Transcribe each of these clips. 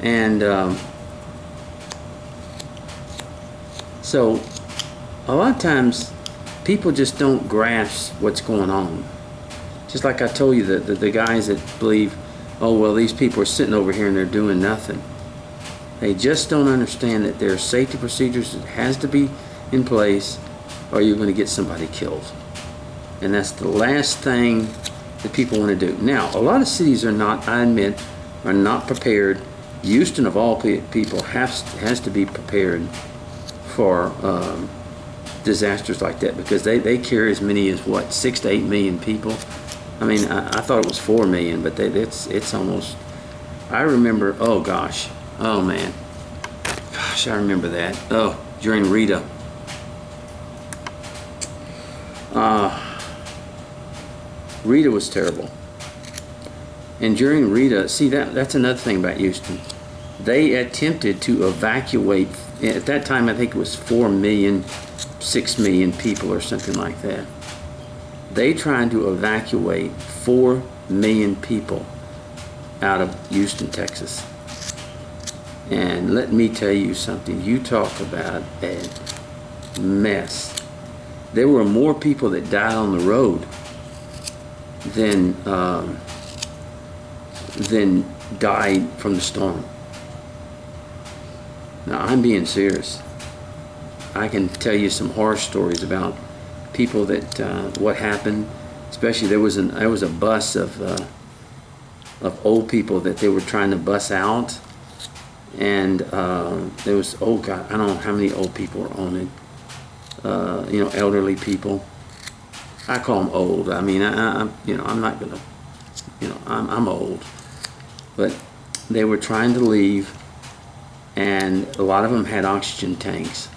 And so a lot of times people just don't grasp what's going on. Just like I told you, the guys that believe, oh, well, these people are sitting over here and they're doing nothing. They just don't understand that there are safety procedures that has to be in place or you're going to get somebody killed. And that's the last thing that people want to do. Now, a lot of cities are not, I admit, are not prepared. Houston, of all people, has to be prepared for disasters like that because they carry as many as, what, 6 to 8 million people? I mean, I thought it was 4 million, but it's almost, I remember, oh gosh, oh man, gosh, I remember that. Oh, during Rita. Rita was terrible. And during Rita, see, that's another thing about Houston. They attempted to evacuate, at that time I think it was 4 million, 6 million people or something like that. They tried to evacuate 4 million people out of Houston, Texas. And let me tell you something, you talk about a mess. There were more people that died on the road than died from the storm. Now, I'm being serious. I can tell you some horror stories about people that what happened. Especially there was a bus of old people that they were trying to bus out, and there was, oh God, I don't know how many old people were on it. You know, elderly people. I call them old. I mean, I'm not gonna, I'm old, but they were trying to leave, and a lot of them had oxygen tanks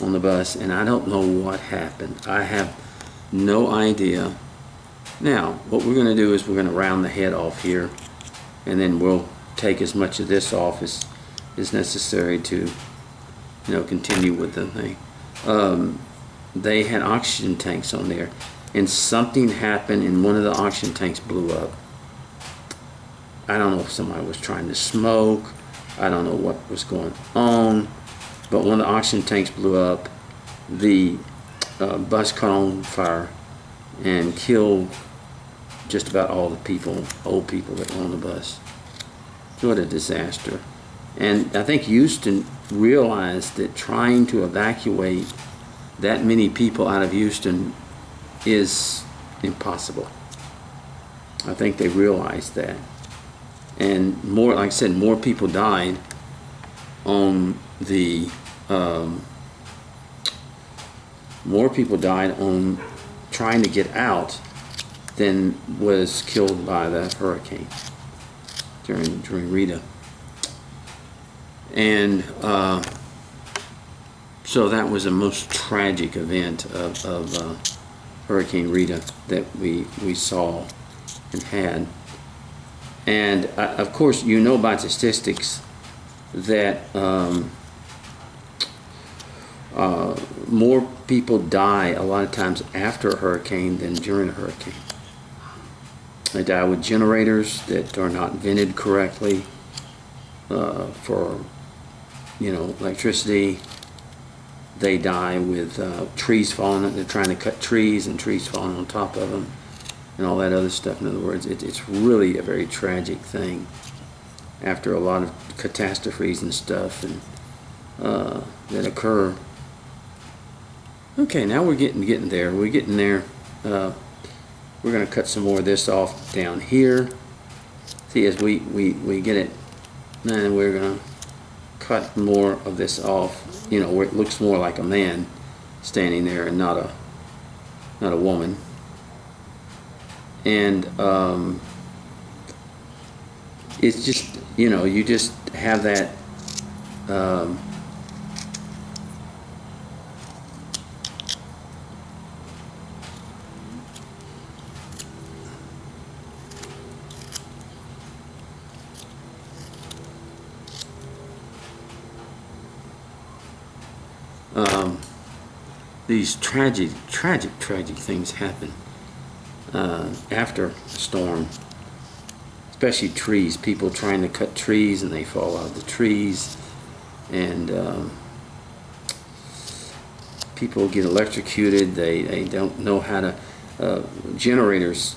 on the bus, and I don't know what happened. I have no idea. Now, what we're gonna do is we're gonna round the head off here, and then we'll take as much of this off as is necessary to, continue with the thing. They had oxygen tanks on there, and something happened and one of the oxygen tanks blew up. I don't know if somebody was trying to smoke, I don't know what was going on, but one of the oxygen tanks blew up. The bus caught on fire and killed just about all the people, old people that were on the bus. What a disaster. And I think Houston realized that trying to evacuate that many people out of Houston is impossible. I think they realized that. And more, like I said, more people died on the, more people died on trying to get out than was killed by the hurricane during Rita. And so that was the most tragic event of Hurricane Rita that we saw and had. And of course, by statistics that more people die a lot of times after a hurricane than during a hurricane. They die with generators that are not vented correctly for electricity. They die with trees falling. They're trying to cut trees and trees falling on top of them and all that other stuff. In other words, it's really a very tragic thing after a lot of catastrophes and stuff and that occur. Okay, now we're getting there. We're getting there. We're going to cut some more of this off down here. See, as we get it, then we're going to cut more of this off, where it looks more like a man standing there and not a woman. And it's just, you just have that these tragic things happen after a storm. especially trees. People trying to cut trees and they fall out of the trees, and people get electrocuted. They don't know how to. Generators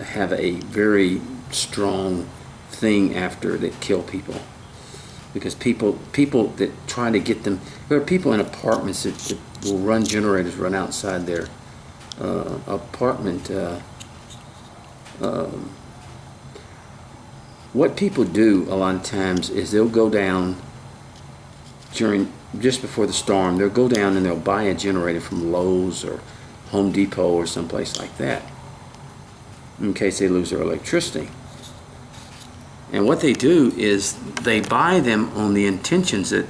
have a very strong thing after that kill people, because people that try to get them. There are people in apartments that will run generators, run outside their apartment. What people do a lot of times is they'll go down just before the storm. They'll go down and they'll buy a generator from Lowe's or Home Depot or someplace like that, in case they lose their electricity. And what they do is they buy them on the intentions that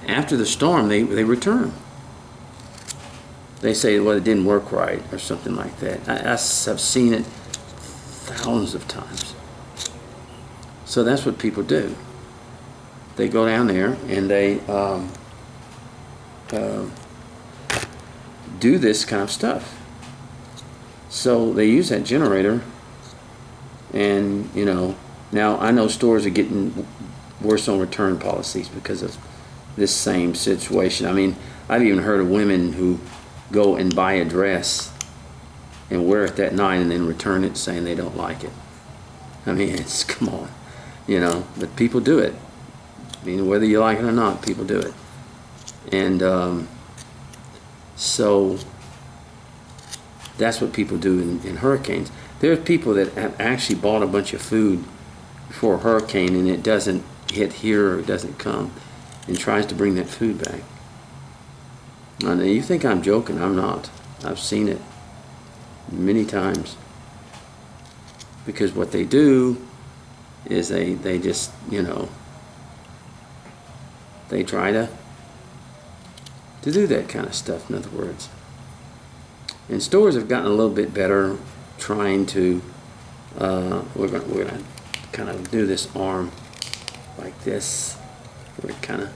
after the storm they return them. They say, well, it didn't work right or something like that. I've seen it thousands of times. So that's what people do. They go down there and they do this kind of stuff. So they use that generator, and now I know stores are getting worse on return policies because of this same situation. I mean, I've even heard of women who go and buy a dress and wear it that night and then return it saying they don't like it. I mean, it's, come on, but people do it. I mean, whether you like it or not, people do it. And so that's what people do in hurricanes. There's people that have actually bought a bunch of food before a hurricane and it doesn't hit here or it doesn't come, and tries to bring that food back. Now, you think I'm joking? I'm not. I've seen it many times. Because what they do is they just, they try to do that kind of stuff, in other words. And stores have gotten a little bit better trying to, we're gonna kind of do this arm like this, where it kind of,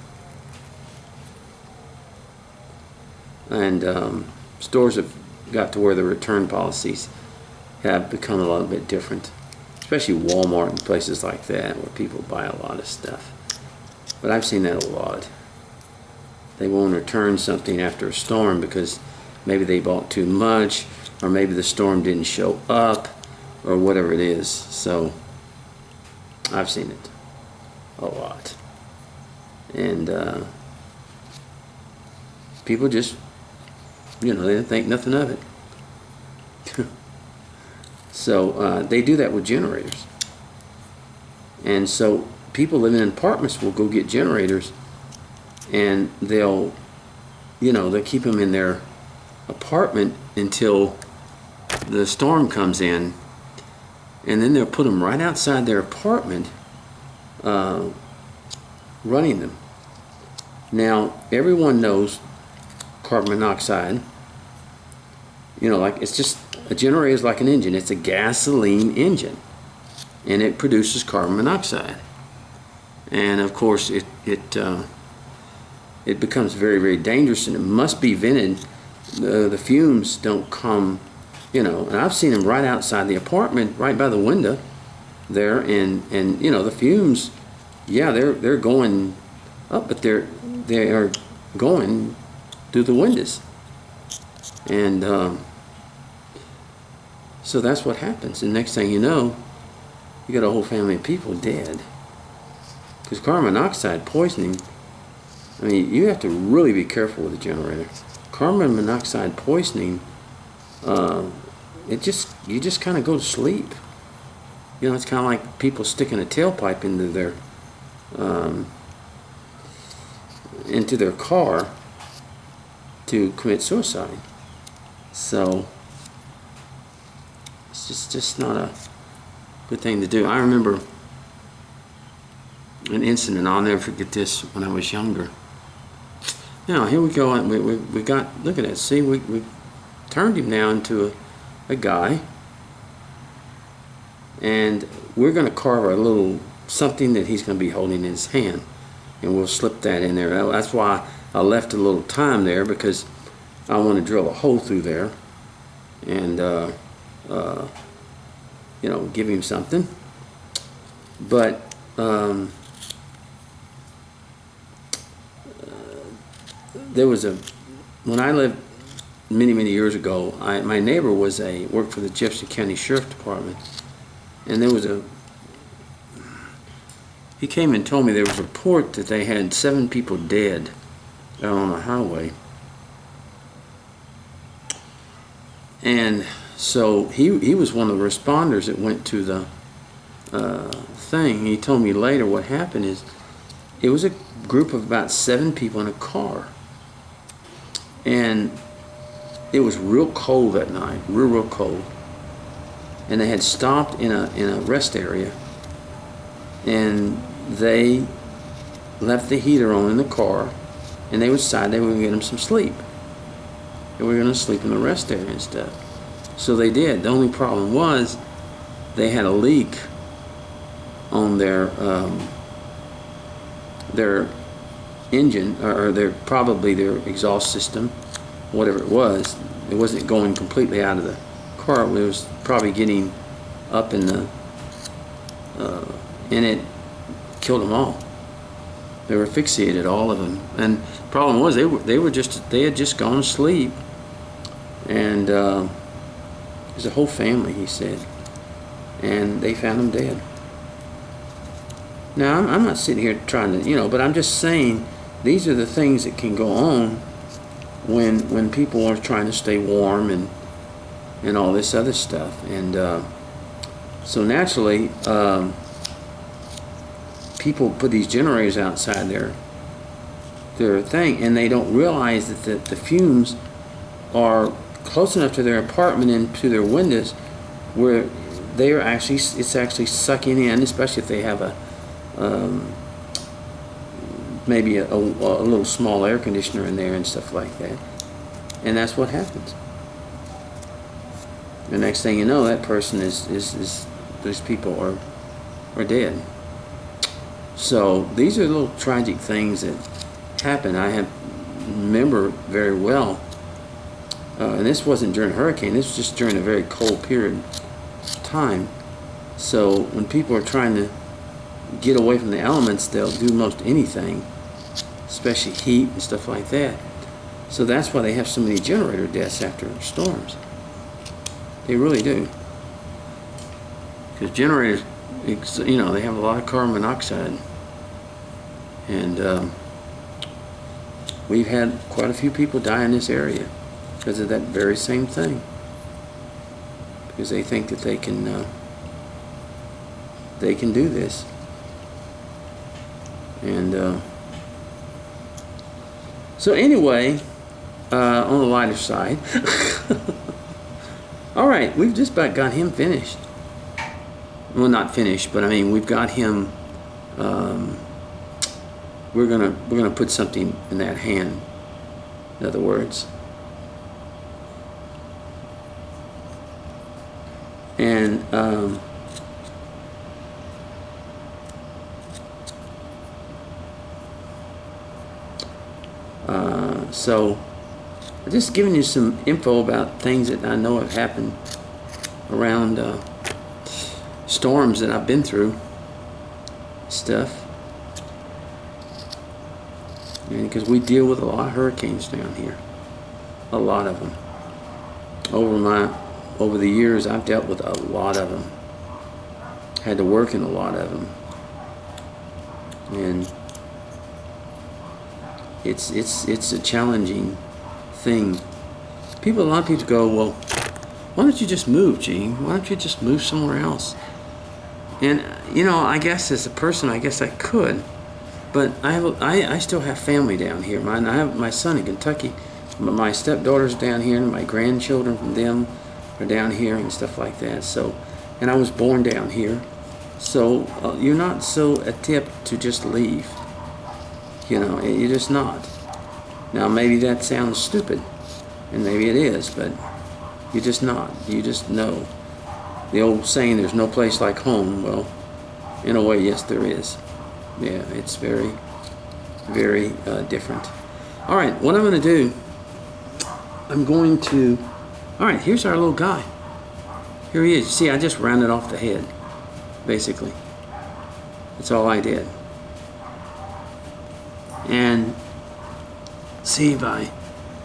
and stores have got to where the return policies have become a little bit different, especially Walmart and places like that where people buy a lot of stuff. But I've seen that a lot. They won't return something after a storm because maybe they bought too much, or maybe the storm didn't show up, or whatever it is. So I've seen it a lot. And people just, they didn't think nothing of it. So they do that with generators. And so people living in apartments will go get generators, and they'll keep them in their apartment until the storm comes in, and then they'll put them right outside their apartment, running them. Now, everyone knows carbon monoxide. Like, it's just, a generator is like an engine. It's a gasoline engine, and it produces carbon monoxide. And of course, it becomes very, very dangerous, and it must be vented. The fumes don't come, and I've seen them right outside the apartment, right by the window there, and the fumes, yeah, they're going up, but they are going through the windows, and so that's what happens. And next thing you know, you got a whole family of people dead. Because carbon monoxide poisoning, I mean, you have to really be careful with a generator. Carbon monoxide poisoning, you just kind of go to sleep. It's kind of like people sticking a tailpipe into their car to commit suicide. So it's just not a good thing to do. I remember an incident, I'll never forget this, when I was younger. Now, here we go, and we got, look at that, see, we turned him now into a guy, and we're going to carve a little something that he's going to be holding in his hand, and we'll slip that in there. That's why I left a little time there, because I want to drill a hole through there, and give him something. But there was when I lived many years ago, my neighbor worked for the Jefferson County Sheriff Department, and he came and told me there was a report that they had 7 people dead out on the highway. And so he was one of the responders that went to the thing. He told me later what happened is it was a group of about 7 people in a car. And it was real cold that night, real cold. And they had stopped in a rest area, and they left the heater on in the car, and they decided they were going to get them some sleep. They were going to sleep in the rest area and stuff. So they did. The only problem was they had a leak on their engine, or probably their exhaust system, whatever it was. It wasn't going completely out of the car. It was probably getting up in the and it killed them all. They were asphyxiated, all of them. And the problem was they had just gone to sleep, and it was a whole family, he said, and they found them dead. Now I'm not sitting here trying to, but I'm just saying these are the things that can go on when people are trying to stay warm and all this other stuff. And so naturally, people put these generators outside their thing, and they don't realize that the fumes are close enough to their apartment and to their windows where it's actually sucking in, especially if they have maybe a little small air conditioner in there and stuff like that. And that's what happens. The next thing you know, that person those people are dead. So these are little tragic things that happen. I remember very well, and this wasn't during a hurricane, this was just during a very cold period of time. So when people are trying to get away from the elements, they'll do most anything, especially heat and stuff like that. So that's why they have so many generator deaths after storms. They really do. Because generators, they have a lot of carbon monoxide. And we've had quite a few people die in this area because of that very same thing. Because they think that they can do this. And so anyway, on the lighter side, all right, we've just about got him finished. Well, not finished, but I mean we've got him. We're gonna put something in that hand. In other words, and so I'm just giving you some info about things that I know have happened around storms that I've been through, stuff. And because we deal with a lot of hurricanes down here, a lot of them. Over the years, I've dealt with a lot of them. Had to work in a lot of them, and it's a challenging thing. A lot of people go, well, why don't you just move, Gene? Why don't you just move somewhere else? And I guess as a person, I guess I could, but I still have family down here. I have my son in Kentucky, my stepdaughter's down here, and my grandchildren from them are down here and stuff like that. So, and I was born down here, so you're not so adept to just leave. You're just not. Now maybe that sounds stupid, and maybe it is, but you're just not. You just know. The old saying, there's no place like home. Well, in a way, yes, there is. Yeah, it's very, very different. All right, what I'm going to do, all right, here's our little guy. Here he is. You see, I just rounded off the head, basically. That's all I did. And see by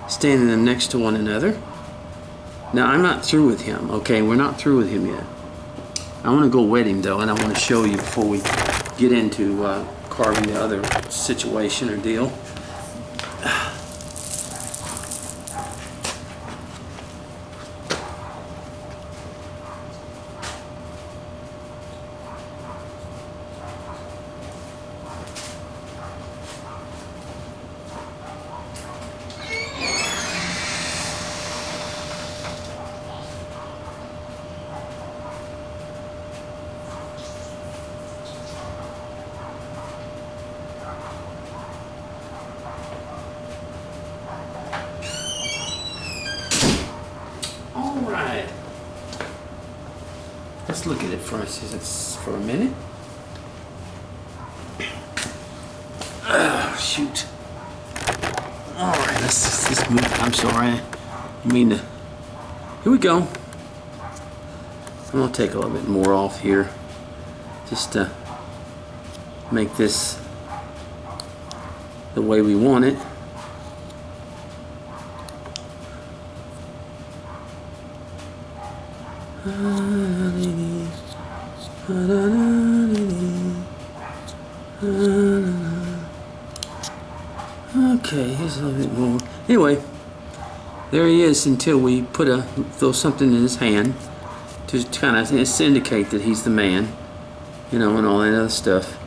standing them next to one another. Now I'm not through with him, okay? We're not through with him yet. I want to go wet him though, and I want to show you before we get into carving the other situation or deal. Alright. Let's look at it for a minute. Oh, shoot. Alright, let's move. I'm sorry. Here we go. I'm going to take a little bit more off here. Just to make this the way we want it. Okay, here's a little bit more. Anyway, there he is until we throw something in his hand to kind of indicate that he's the man, you know, and all that other stuff.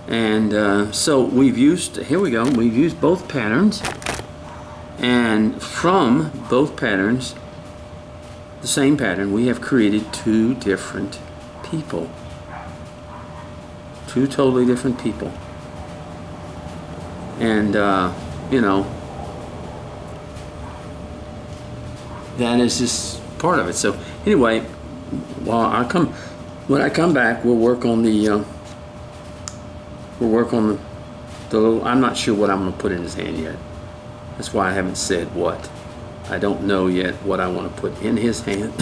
And so we've used both patterns, and from both patterns, the same pattern, we have created two different people. Two totally different people. And, you know, that is just part of it. So anyway, when I come back, we'll work on the little, I'm not sure what I'm going to put in his hand yet. That's why I haven't said what. I don't know yet what I want to put in his hand.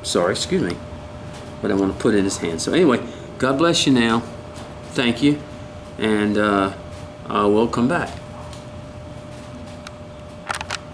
Sorry, excuse me. What I want to put in his hand. So anyway, God bless you now. Thank you. And I will come back.